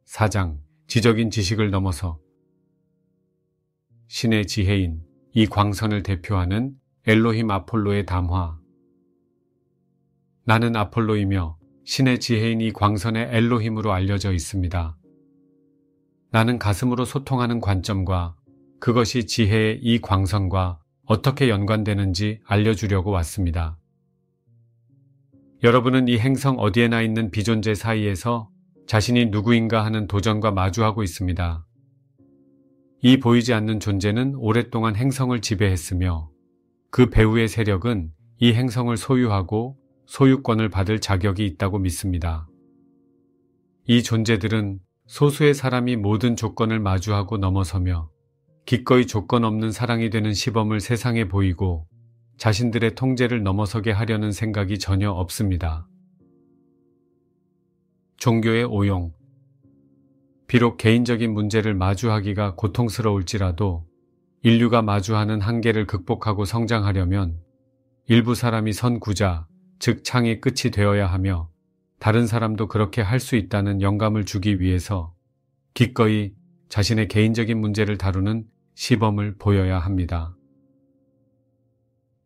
사장, 지적인 지식을 넘어서 신의 지혜인 이 광선을 대표하는 엘로힘 아폴로의 담화. 나는 아폴로이며 신의 지혜인 이 광선의 엘로힘으로 알려져 있습니다. 나는 가슴으로 소통하는 관점과 그것이 지혜의 이 광선과 어떻게 연관되는지 알려주려고 왔습니다. 여러분은 이 행성 어디에나 있는 비존재 사이에서 자신이 누구인가 하는 도전과 마주하고 있습니다. 이 보이지 않는 존재는 오랫동안 행성을 지배했으며 그 배후의 세력은 이 행성을 소유하고 소유권을 받을 자격이 있다고 믿습니다. 이 존재들은 소수의 사람이 모든 조건을 마주하고 넘어서며 기꺼이 조건 없는 사랑이 되는 시범을 세상에 보이고 자신들의 통제를 넘어서게 하려는 생각이 전혀 없습니다. 종교의 오용. 비록 개인적인 문제를 마주하기가 고통스러울지라도 인류가 마주하는 한계를 극복하고 성장하려면 일부 사람이 선구자, 즉 창의 끝이 되어야 하며 다른 사람도 그렇게 할 수 있다는 영감을 주기 위해서 기꺼이 자신의 개인적인 문제를 다루는 시범을 보여야 합니다.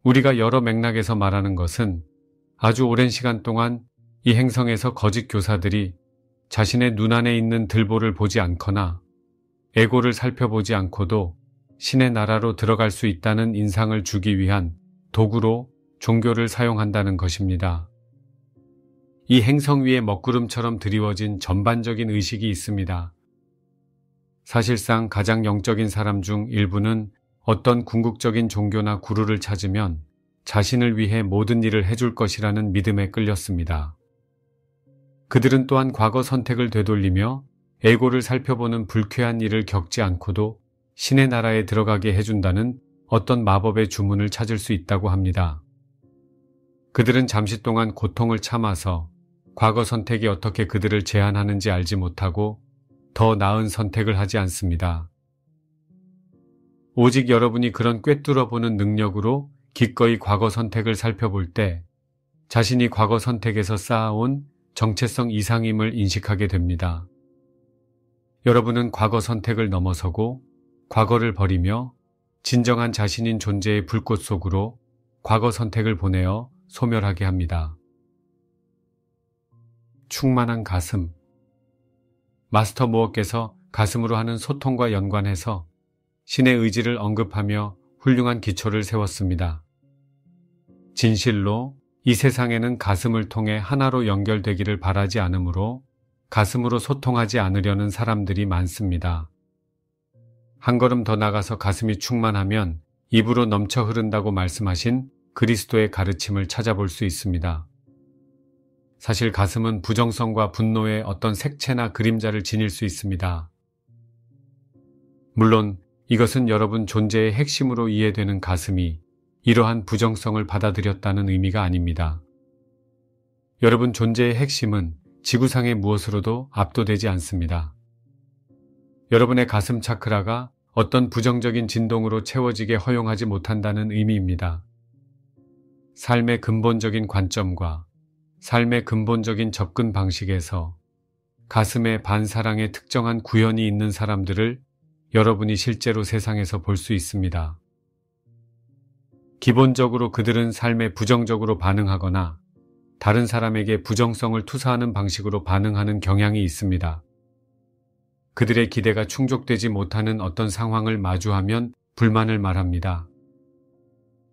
우리가 여러 맥락에서 말하는 것은 아주 오랜 시간 동안 이 행성에서 거짓 교사들이 자신의 눈안에 있는 들보를 보지 않거나 에고를 살펴보지 않고도 신의 나라로 들어갈 수 있다는 인상을 주기 위한 도구로 종교를 사용한다는 것입니다. 이 행성 위에 먹구름처럼 드리워진 전반적인 의식이 있습니다. 사실상 가장 영적인 사람 중 일부는 어떤 궁극적인 종교나 구루를 찾으면 자신을 위해 모든 일을 해줄 것이라는 믿음에 끌렸습니다. 그들은 또한 과거 선택을 되돌리며 에고를 살펴보는 불쾌한 일을 겪지 않고도 신의 나라에 들어가게 해준다는 어떤 마법의 주문을 찾을 수 있다고 합니다. 그들은 잠시 동안 고통을 참아서 과거 선택이 어떻게 그들을 제한하는지 알지 못하고 더 나은 선택을 하지 않습니다. 오직 여러분이 그런 꿰뚫어보는 능력으로 기꺼이 과거 선택을 살펴볼 때 자신이 과거 선택에서 쌓아온 정체성 이상임을 인식하게 됩니다. 여러분은 과거 선택을 넘어서고 과거를 버리며 진정한 자신인 존재의 불꽃 속으로 과거 선택을 보내어 소멸하게 합니다. 충만한 가슴. 마스터 무어께서 가슴으로 하는 소통과 연관해서 신의 의지를 언급하며 훌륭한 기초를 세웠습니다. 진실로 이 세상에는 가슴을 통해 하나로 연결되기를 바라지 않으므로 가슴으로 소통하지 않으려는 사람들이 많습니다. 한 걸음 더 나가서 가슴이 충만하면 입으로 넘쳐 흐른다고 말씀하신 그리스도의 가르침을 찾아볼 수 있습니다. 사실 가슴은 부정성과 분노의 어떤 색채나 그림자를 지닐 수 있습니다. 물론 이것은 여러분 존재의 핵심으로 이해되는 가슴이 이러한 부정성을 받아들였다는 의미가 아닙니다. 여러분 존재의 핵심은 지구상의 무엇으로도 압도되지 않습니다. 여러분의 가슴 차크라가 어떤 부정적인 진동으로 채워지게 허용하지 못한다는 의미입니다. 삶의 근본적인 관점과 삶의 근본적인 접근 방식에서 가슴에 반사랑의 특정한 구현이 있는 사람들을 여러분이 실제로 세상에서 볼 수 있습니다. 기본적으로 그들은 삶에 부정적으로 반응하거나 다른 사람에게 부정성을 투사하는 방식으로 반응하는 경향이 있습니다. 그들의 기대가 충족되지 못하는 어떤 상황을 마주하면 불만을 말합니다.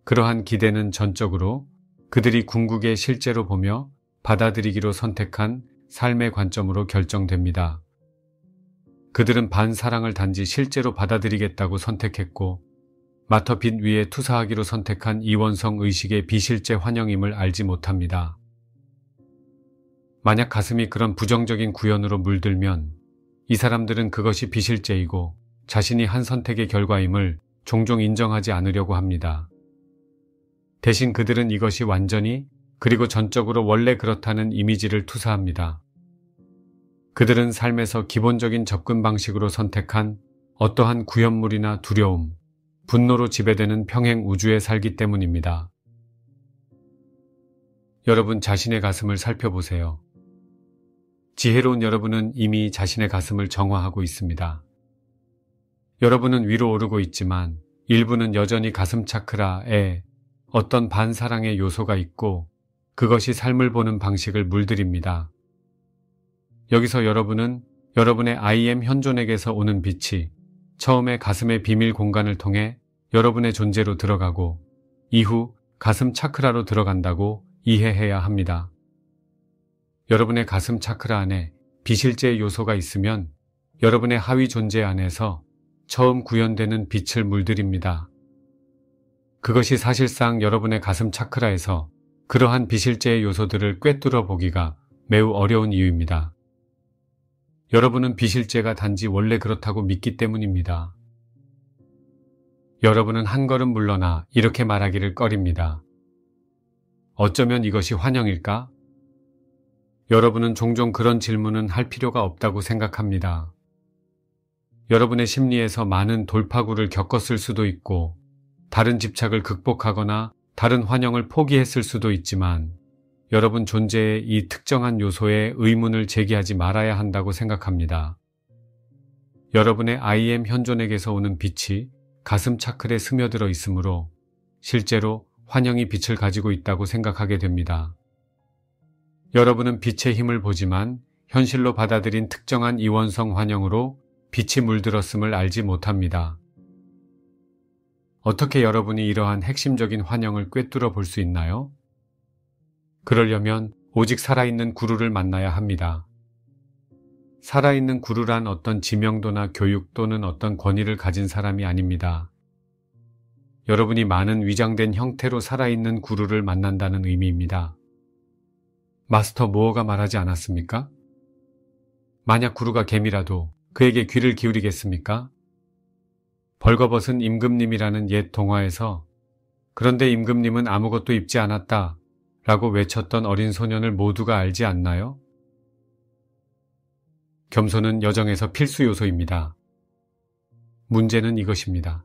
그러한 기대는 전적으로 그들이 궁극에 실제로 보며 받아들이기로 선택한 삶의 관점으로 결정됩니다. 그들은 반사랑을 단지 실제로 받아들이겠다고 선택했고 마터 빛 위에 투사하기로 선택한 이원성 의식의 비실제 환영임을 알지 못합니다. 만약 가슴이 그런 부정적인 구현으로 물들면 이 사람들은 그것이 비실제이고 자신이 한 선택의 결과임을 종종 인정하지 않으려고 합니다. 대신 그들은 이것이 완전히 그리고 전적으로 원래 그렇다는 이미지를 투사합니다. 그들은 삶에서 기본적인 접근 방식으로 선택한 어떠한 구현물이나 두려움, 분노로 지배되는 평행 우주에 살기 때문입니다. 여러분 자신의 가슴을 살펴보세요. 지혜로운 여러분은 이미 자신의 가슴을 정화하고 있습니다. 여러분은 위로 오르고 있지만 일부는 여전히 가슴 차크라에 어떤 반사랑의 요소가 있고 그것이 삶을 보는 방식을 물들입니다. 여기서 여러분은 여러분의 I am 현존에게서 오는 빛이 처음에 가슴의 비밀 공간을 통해 여러분의 존재로 들어가고 이후 가슴 차크라로 들어간다고 이해해야 합니다. 여러분의 가슴 차크라 안에 비실제 요소가 있으면 여러분의 하위 존재 안에서 처음 구현되는 빛을 물들입니다. 그것이 사실상 여러분의 가슴 차크라에서 그러한 비실제의 요소들을 꿰뚫어 보기가 매우 어려운 이유입니다. 여러분은 비실제가 단지 원래 그렇다고 믿기 때문입니다. 여러분은 한 걸음 물러나 이렇게 말하기를 꺼립니다. 어쩌면 이것이 환영일까? 여러분은 종종 그런 질문은 할 필요가 없다고 생각합니다. 여러분의 심리에서 많은 돌파구를 겪었을 수도 있고 다른 집착을 극복하거나 다른 환영을 포기했을 수도 있지만 여러분 존재의 이 특정한 요소에 의문을 제기하지 말아야 한다고 생각합니다. 여러분의 I am 현존에게서 오는 빛이 가슴 차클에 스며들어 있으므로 실제로 환영이 빛을 가지고 있다고 생각하게 됩니다. 여러분은 빛의 힘을 보지만 현실로 받아들인 특정한 이원성 환영으로 빛이 물들었음을 알지 못합니다. 어떻게 여러분이 이러한 핵심적인 환영을 꿰뚫어 볼 수 있나요? 그러려면 오직 살아있는 구루를 만나야 합니다. 살아있는 구루란 어떤 지명도나 교육 또는 어떤 권위를 가진 사람이 아닙니다. 여러분이 많은 위장된 형태로 살아있는 구루를 만난다는 의미입니다. 마스터 모어가 말하지 않았습니까? 만약 구루가 개미라도 그에게 귀를 기울이겠습니까? 벌거벗은 임금님이라는 옛 동화에서 그런데 임금님은 아무것도 입지 않았다 라고 외쳤던 어린 소년을 모두가 알지 않나요? 겸손은 여정에서 필수 요소입니다. 문제는 이것입니다.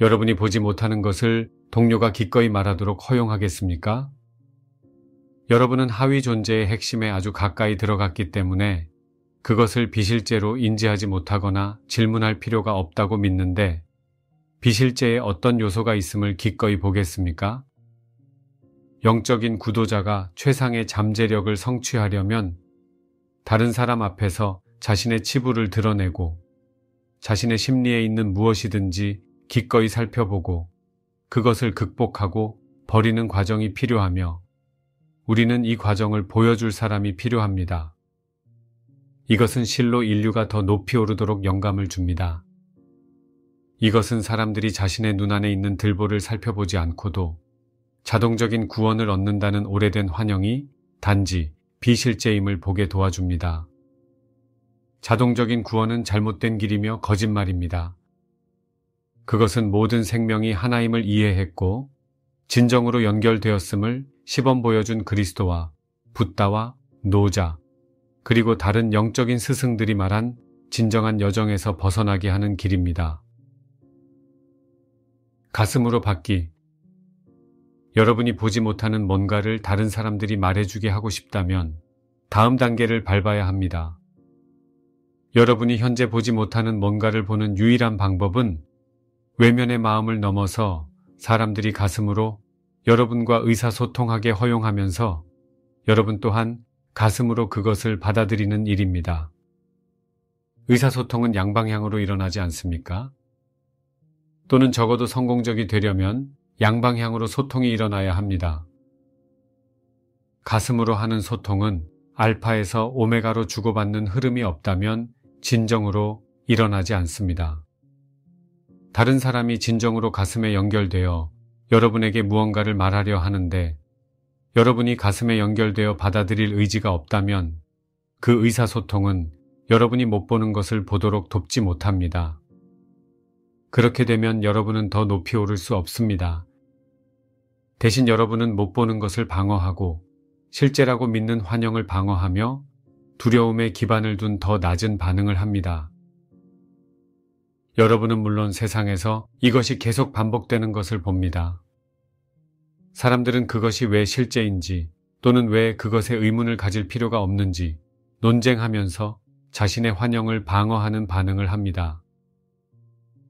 여러분이 보지 못하는 것을 동료가 기꺼이 말하도록 허용하겠습니까? 여러분은 하위 존재의 핵심에 아주 가까이 들어갔기 때문에 그것을 비실제로 인지하지 못하거나 질문할 필요가 없다고 믿는데 비실제에 어떤 요소가 있음을 기꺼이 보겠습니까? 영적인 구도자가 최상의 잠재력을 성취하려면 다른 사람 앞에서 자신의 치부를 드러내고 자신의 심리에 있는 무엇이든지 기꺼이 살펴보고 그것을 극복하고 버리는 과정이 필요하며 우리는 이 과정을 보여줄 사람이 필요합니다. 이것은 실로 인류가 더 높이 오르도록 영감을 줍니다. 이것은 사람들이 자신의 눈안에 있는 들보를 살펴보지 않고도 자동적인 구원을 얻는다는 오래된 환영이 단지 비실제임을 보게 도와줍니다. 자동적인 구원은 잘못된 길이며 거짓말입니다. 그것은 모든 생명이 하나임을 이해했고 진정으로 연결되었음을 시범 보여준 그리스도와 붓다와 노자 그리고 다른 영적인 스승들이 말한 진정한 여정에서 벗어나게 하는 길입니다. 가슴으로 받기. 여러분이 보지 못하는 뭔가를 다른 사람들이 말해주게 하고 싶다면 다음 단계를 밟아야 합니다. 여러분이 현재 보지 못하는 뭔가를 보는 유일한 방법은 외면의 마음을 넘어서 사람들이 가슴으로 여러분과 의사소통하게 허용하면서 여러분 또한 가슴으로 그것을 받아들이는 일입니다. 의사소통은 양방향으로 일어나지 않습니까? 또는 적어도 성공적이 되려면 양방향으로 소통이 일어나야 합니다. 가슴으로 하는 소통은 알파에서 오메가로 주고받는 흐름이 없다면 진정으로 일어나지 않습니다. 다른 사람이 진정으로 가슴에 연결되어 여러분에게 무언가를 말하려 하는데 여러분이 가슴에 연결되어 받아들일 의지가 없다면 그 의사소통은 여러분이 못 보는 것을 보도록 돕지 못합니다. 그렇게 되면 여러분은 더 높이 오를 수 없습니다. 대신 여러분은 못 보는 것을 방어하고 실제라고 믿는 환영을 방어하며 두려움에 기반을 둔 더 낮은 반응을 합니다. 여러분은 물론 세상에서 이것이 계속 반복되는 것을 봅니다. 사람들은 그것이 왜 실제인지 또는 왜 그것에 의문을 가질 필요가 없는지 논쟁하면서 자신의 환영을 방어하는 반응을 합니다.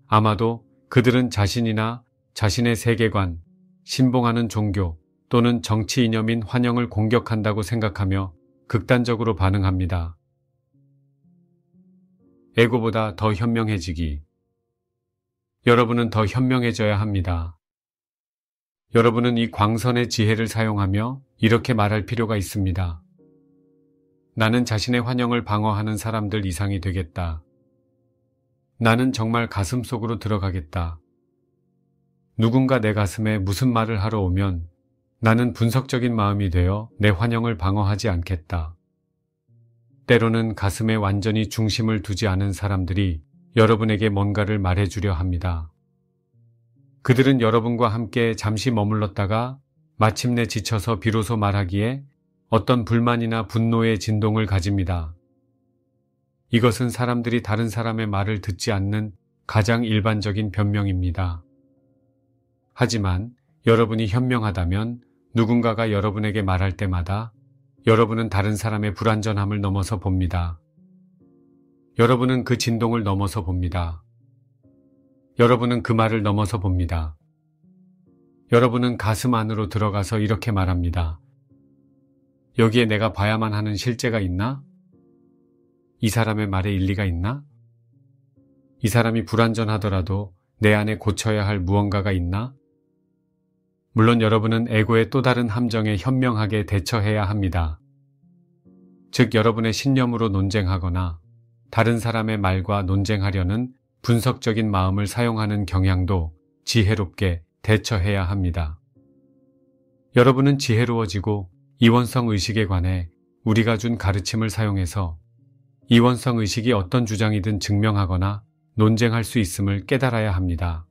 아마도 그들은 자신이나 자신의 세계관, 신봉하는 종교 또는 정치 이념인 환영을 공격한다고 생각하며 극단적으로 반응합니다. 에고보다 더 현명해지기. 여러분은 더 현명해져야 합니다. 여러분은 이 광선의 지혜를 사용하며 이렇게 말할 필요가 있습니다. 나는 자신의 환영을 방어하는 사람들 이상이 되겠다. 나는 정말 가슴 속으로 들어가겠다. 누군가 내 가슴에 무슨 말을 하러 오면 나는 분석적인 마음이 되어 내 환영을 방어하지 않겠다. 때로는 가슴에 완전히 중심을 두지 않은 사람들이 여러분에게 뭔가를 말해주려 합니다. 그들은 여러분과 함께 잠시 머물렀다가 마침내 지쳐서 비로소 말하기에 어떤 불만이나 분노의 진동을 가집니다. 이것은 사람들이 다른 사람의 말을 듣지 않는 가장 일반적인 변명입니다. 하지만 여러분이 현명하다면 누군가가 여러분에게 말할 때마다 여러분은 다른 사람의 불완전함을 넘어서 봅니다. 여러분은 그 진동을 넘어서 봅니다. 여러분은 그 말을 넘어서 봅니다. 여러분은 가슴 안으로 들어가서 이렇게 말합니다. 여기에 내가 봐야만 하는 실제가 있나? 이 사람의 말에 일리가 있나? 이 사람이 불완전하더라도 내 안에 고쳐야 할 무언가가 있나? 물론 여러분은 에고의 또 다른 함정에 현명하게 대처해야 합니다. 즉 여러분의 신념으로 논쟁하거나 다른 사람의 말과 논쟁하려는 분석적인 마음을 사용하는 경향도 지혜롭게 대처해야 합니다. 여러분은 지혜로워지고 이원성 의식에 관해 우리가 준 가르침을 사용해서 이원성 의식이 어떤 주장이든 증명하거나 논쟁할 수 있음을 깨달아야 합니다.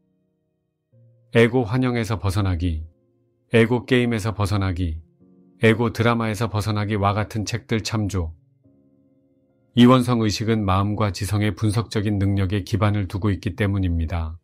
에고 환영에서 벗어나기, 에고 게임에서 벗어나기, 에고 드라마에서 벗어나기와 같은 책들 참조. 이원성 의식은 마음과 지성의 분석적인 능력에 기반을 두고 있기 때문입니다.